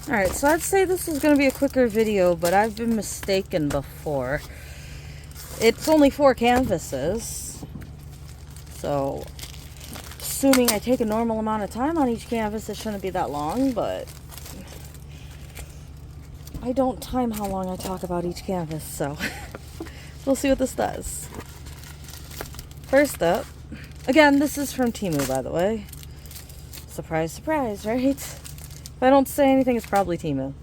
Alright, so I'd say this is going to be a quicker video, but I've been mistaken before. It's only 4 canvases, so assuming I take a normal amount of time on each canvas, it shouldn't be that long, but I don't time how long I talk about each canvas, so we'll see what this does. First up, again, this is from Temu, by the way. Surprise, surprise, right? If I don't say anything, it's probably Temu.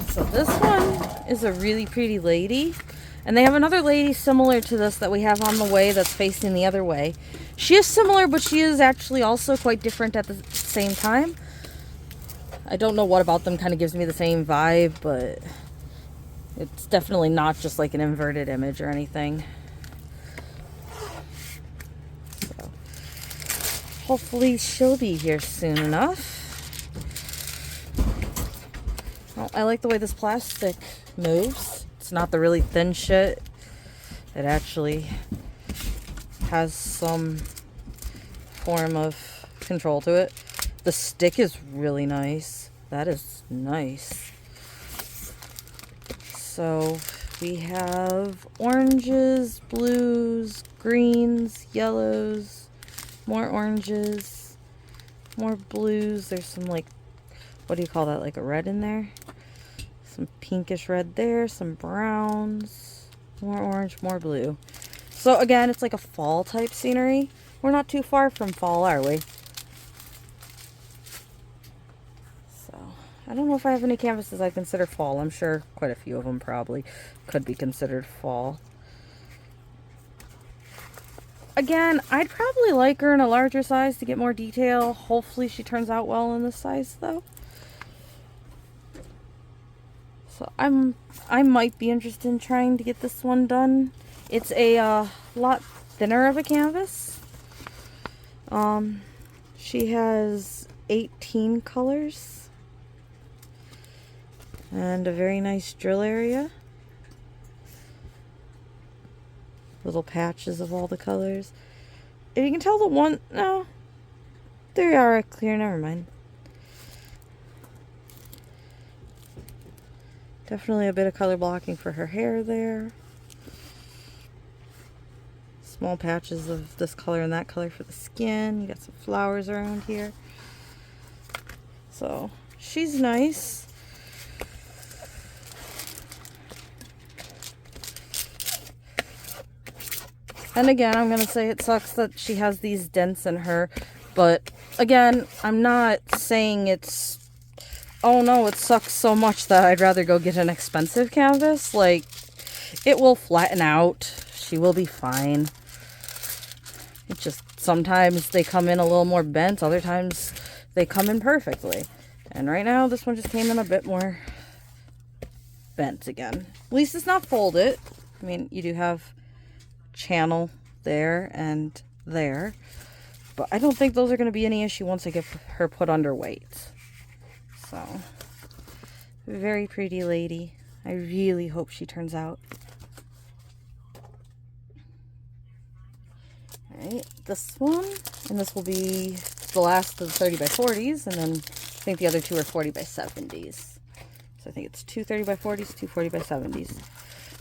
So this one is a really pretty lady. And they have another lady similar to this that we have on the way that's facing the other way. She is similar, but she is actually also quite different at the same time. I don't know what about them kind of gives me the same vibe, but it's definitely not just like an inverted image or anything. So hopefully she'll be here soon enough. Well, I like the way this plastic moves. It's not the really thin shit. It actually has some form of control to it. The stick is really nice. That is nice. So we have oranges, blues, greens, yellows, more oranges, more blues. There's some like, what do you call that? Like a red in there? Some pinkish red there, some browns, more orange, more blue. So again, it's like a fall type scenery. We're not too far from fall, are we? So I don't know if I have any canvases I consider fall. I'm sure quite a few of them probably could be considered fall. Again, I'd probably like her in a larger size to get more detail. Hopefully she turns out well in this size though. So I might be interested in trying to get this one done. It's a lot thinner of a canvas. She has 18 colors and a very nice drill area. Little patches of all the colors. If you can tell the one, no, they are clear, never mind. Definitely a bit of color blocking for her hair there. Small patches of this color and that color for the skin. You got some flowers around here. So she's nice. And again, I'm going to say it sucks that she has these dents in her. But again, I'm not saying it's, oh no, it sucks so much that I'd rather go get an expensive canvas. Like, it will flatten out. She will be fine. It just, sometimes they come in a little more bent. Other times they come in perfectly. And right now, this one just came in a bit more bent again. At least it's not folded. I mean, you do have channel there and there. But I don't think those are going to be any issue once I get her put under weight. So, very pretty lady. I really hope she turns out. Alright, this one, and this will be the last of the 30 by 40s, and then I think the other two are 40 by 70s. So I think it's two 30 by 40s, two 40 by 70s.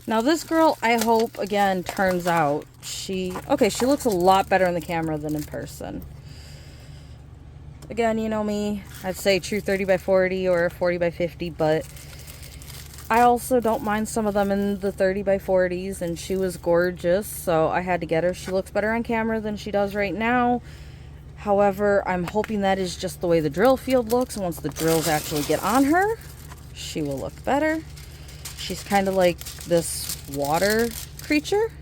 Now this girl, I hope, again, turns out, she looks a lot better in the camera than in person. Again, you know me, I'd say true 30 by 40 or 40 by 50, but I also don't mind some of them in the 30 by 40s, and she was gorgeous, so I had to get her. She looks better on camera than she does right now. However, I'm hoping that is just the way the drill field looks, and once the drills actually get on her, she will look better. She's kind of like this water creature.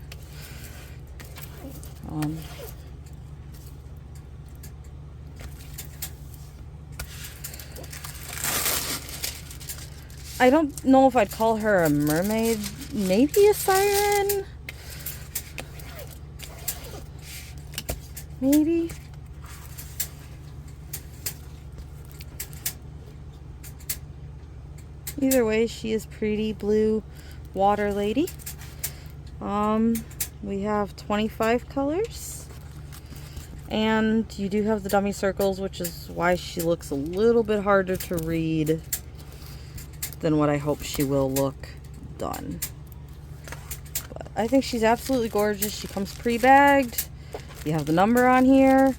I don't know if I'd call her a mermaid, maybe a siren? Maybe? Either way, she is pretty blue water lady. We have 25 colors. And you do have the dummy circles, which is why she looks a little bit harder to read than what I hope she will look done. But I think she's absolutely gorgeous. She comes pre-bagged. You have the number on here.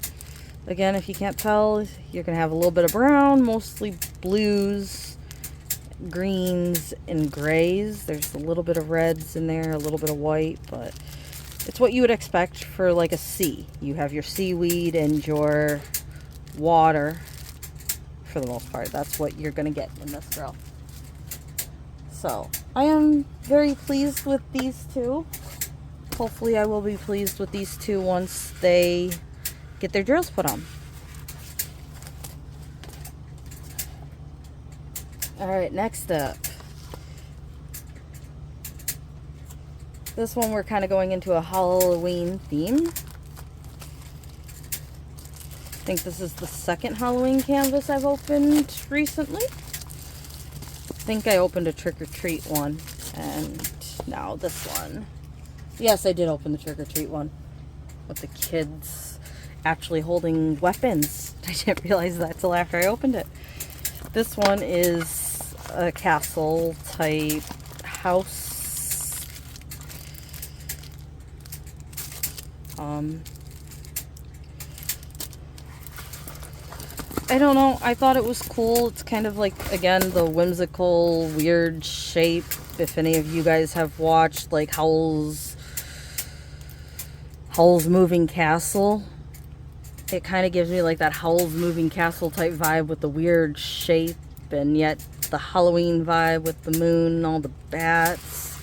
Again, if you can't tell, you're going to have a little bit of brown, mostly blues, greens, and grays. There's a little bit of reds in there, a little bit of white, but it's what you would expect for like a sea. You have your seaweed and your water for the most part. That's what you're going to get in this girl. So, I am very pleased with these two. Hopefully I will be pleased with these two once they get their drills put on. Alright, next up. This one we're kind of going into a Halloween theme. I think this is the second Halloween canvas I've opened recently. I think I opened a trick-or-treat one, and now this one. Yes, I did open the trick-or-treat one with the kids actually holding weapons. I didn't realize that till after I opened it. This one is a castle type house. I don't know. I thought it was cool. It's kind of like, again, the whimsical, weird shape. If any of you guys have watched like Howl's Moving Castle, it kind of gives me like that Howl's Moving Castle type vibe with the weird shape, and yet the Halloween vibe with the moon and all the bats.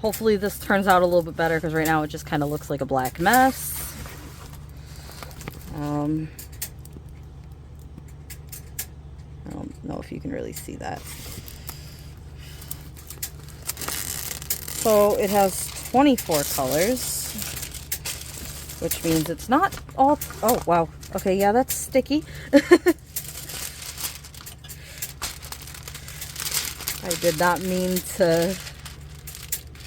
Hopefully this turns out a little bit better, because right now it just kind of looks like a black mess. I don't know if you can really see that. So it has 24 colors, which means it's not all... Oh, wow. Okay, yeah, that's sticky. I did not mean to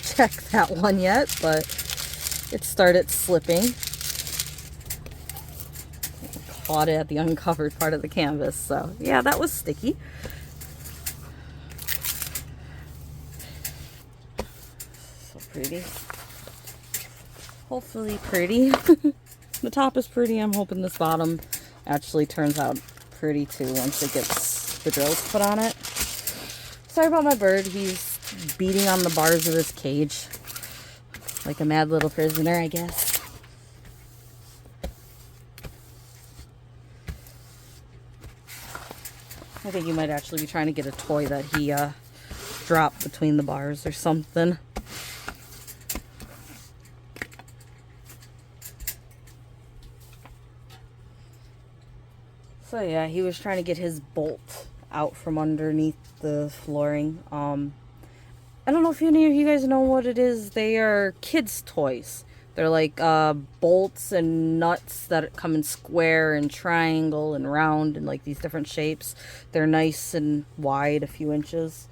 check that one yet, but it started slipping. Caught it at the uncovered part of the canvas, so yeah, that was sticky. So pretty. Hopefully pretty. The top is pretty. I'm hoping this bottom actually turns out pretty too once it gets the drills put on it. Sorry about my bird. He's beating on the bars of his cage like a mad little prisoner, I guess. I think he might actually be trying to get a toy that he dropped between the bars or something. So yeah, he was trying to get his bolt out from underneath the flooring. I don't know if any of you guys know what it is. They are kids' toys. They're like bolts and nuts that come in square and triangle and round and like these different shapes. They're nice and wide, a few inches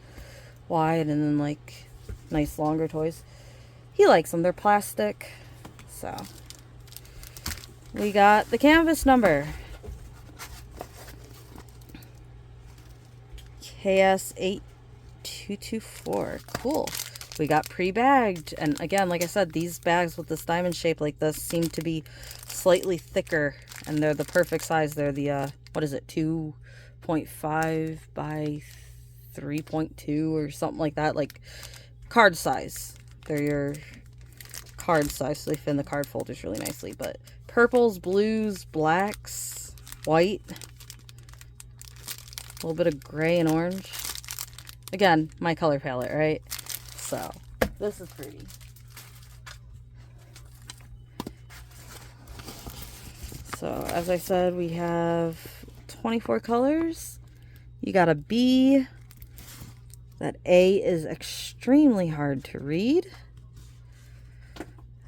wide, and then like nice longer toys. He likes them. They're plastic. So we got the canvas number. KS8224. Cool. We got pre-bagged, and again, like I said, these bags with this diamond shape like this seem to be slightly thicker, and they're the perfect size. They're the what is it, 2.5 by 3.2 or something like that, like card size. They're your card size, so they fit in the card folders really nicely. But purples, blues, blacks, white, a little bit of gray and orange. Again, my color palette, right? So, this is pretty. So, as I said, we have 24 colors. You got a B. That A is extremely hard to read.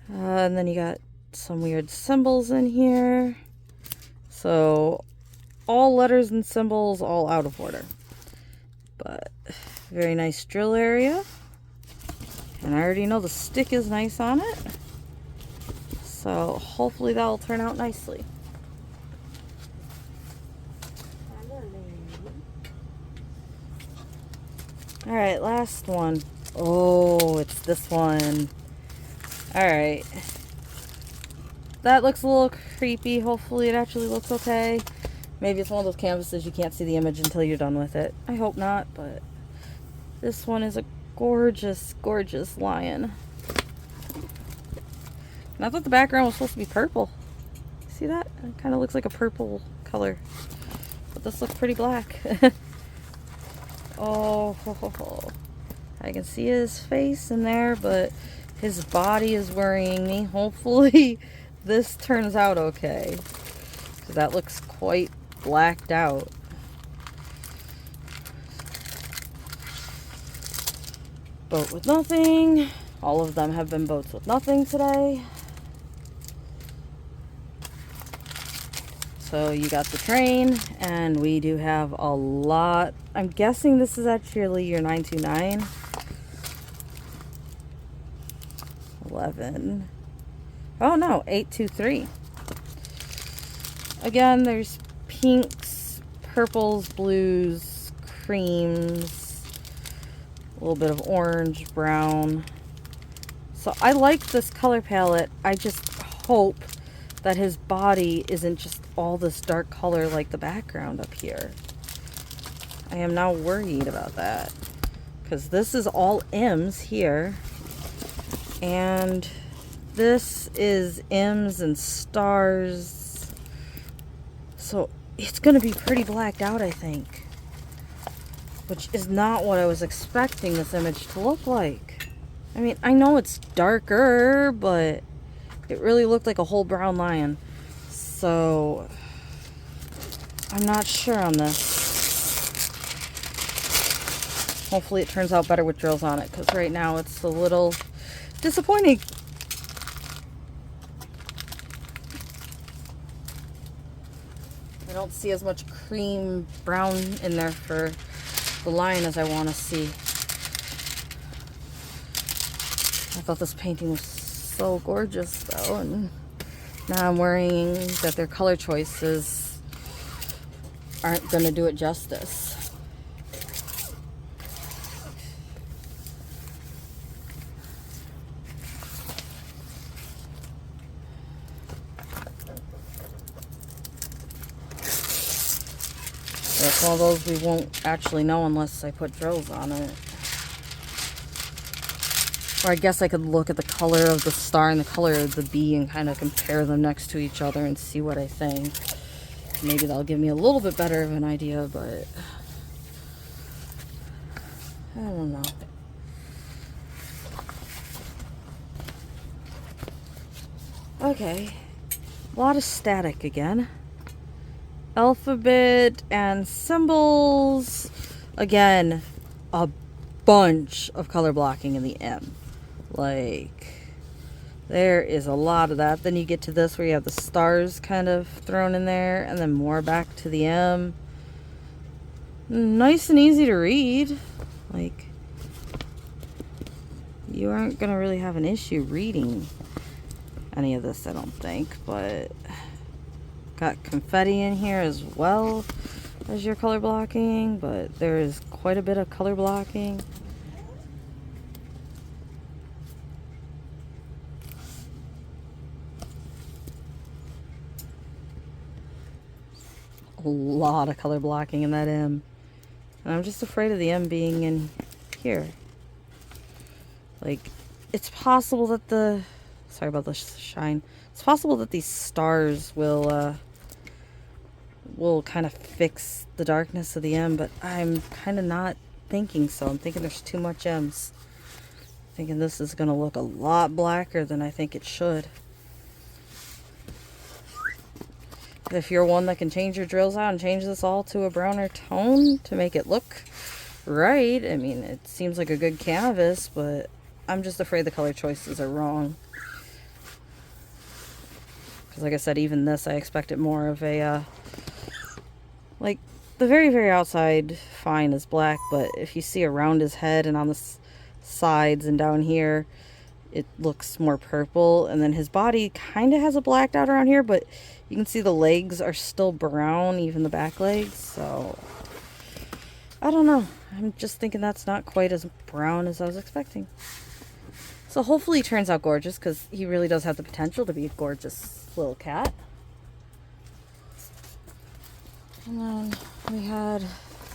And then you got some weird symbols in here. So, all letters and symbols all out of order. But, very nice drill area. And I already know the stick is nice on it. So hopefully that will turn out nicely. Alright, last one. Oh, it's this one. Alright. That looks a little creepy. Hopefully it actually looks okay. Maybe it's one of those canvases you can't see the image until you're done with it. I hope not, but this one is a gorgeous, gorgeous lion. And I thought the background was supposed to be purple. See that? It kind of looks like a purple color. But this looks pretty black. Oh, ho, ho, ho. I can see his face in there, but his body is worrying me. Hopefully this turns out okay, because that looks quite blacked out. Boat with nothing. All of them have been boats with nothing today. So you got the train, and we do have a lot. I'm guessing this is actually your 929. 11. Oh no, 823. Again, there's pinks, purples, blues, creams, a little bit of orange, brown. So I like this color palette. I just hope that his body isn't just all this dark color like the background up here. I am now worried about that, because this is all M's here, and this is M's and stars, so it's gonna be pretty blacked out, I think, which is not what I was expecting this image to look like. I mean, I know it's darker, but it really looked like a whole brown lion. So I'm not sure on this. Hopefully it turns out better with drills on it, because right now it's a little disappointing. I don't see as much cream brown in there for the lion as I want to see. I thought this painting was so gorgeous though, and now I'm worrying that their color choices aren't going to do it justice. That's one of those we won't actually know unless I put drills on it. Or I guess I could look at the color of the star and the color of the bee and kind of compare them next to each other and see what I think. Maybe that'll give me a little bit better of an idea, but I don't know. Okay, a lot of static again. Alphabet and symbols. Again, a bunch of color blocking in the M. Like, there is a lot of that. Then you get to this where you have the stars kind of thrown in there, and then more back to the M. Nice and easy to read. Like, you aren't gonna really have an issue reading any of this, I don't think. But got confetti in here as well as your color blocking, but there is quite a bit of color blocking. A lot of color blocking in that M. And I'm just afraid of the M being in here. Like, it's possible that the... Sorry about the shine. It's possible that these stars will kind of fix the darkness of the M, but I'm kind of not thinking so. I'm thinking there's too much M's. Thinking this is going to look a lot blacker than I think it should. If you're one that can change your drills out and change this all to a browner tone to make it look right, I mean, it seems like a good canvas, but I'm just afraid the color choices are wrong. Because like I said, even this, I expected more of a, like, the very, very outside fine is black, but if you see around his head and on the sides and down here, it looks more purple. And then his body kind of has a blacked out around here, but you can see the legs are still brown, even the back legs. So I don't know. I'm just thinking that's not quite as brown as I was expecting. So hopefully he turns out gorgeous, because he really does have the potential to be a gorgeous little cat. And then we had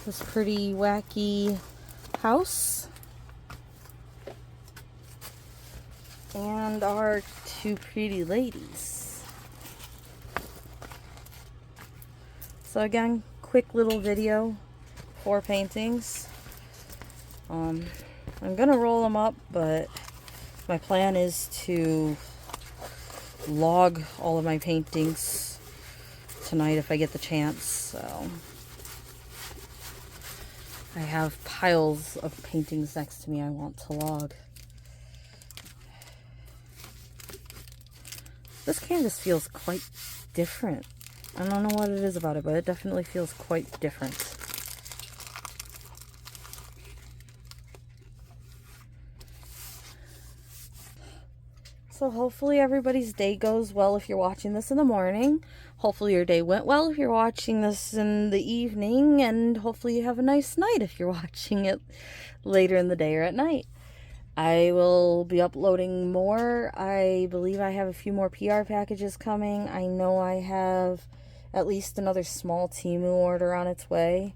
this pretty wacky house. And our two pretty ladies. So again, quick little video, 4 paintings. I'm gonna roll them up, but my plan is to log all of my paintings tonight if I get the chance. So I have piles of paintings next to me I want to log. This canvas feels quite different. I don't know what it is about it, but it definitely feels quite different. So hopefully everybody's day goes well if you're watching this in the morning. Hopefully your day went well if you're watching this in the evening. And hopefully you have a nice night if you're watching it later in the day or at night. I will be uploading more. I believe I have a few more PR packages coming. I know I have at least another small Temu order on its way.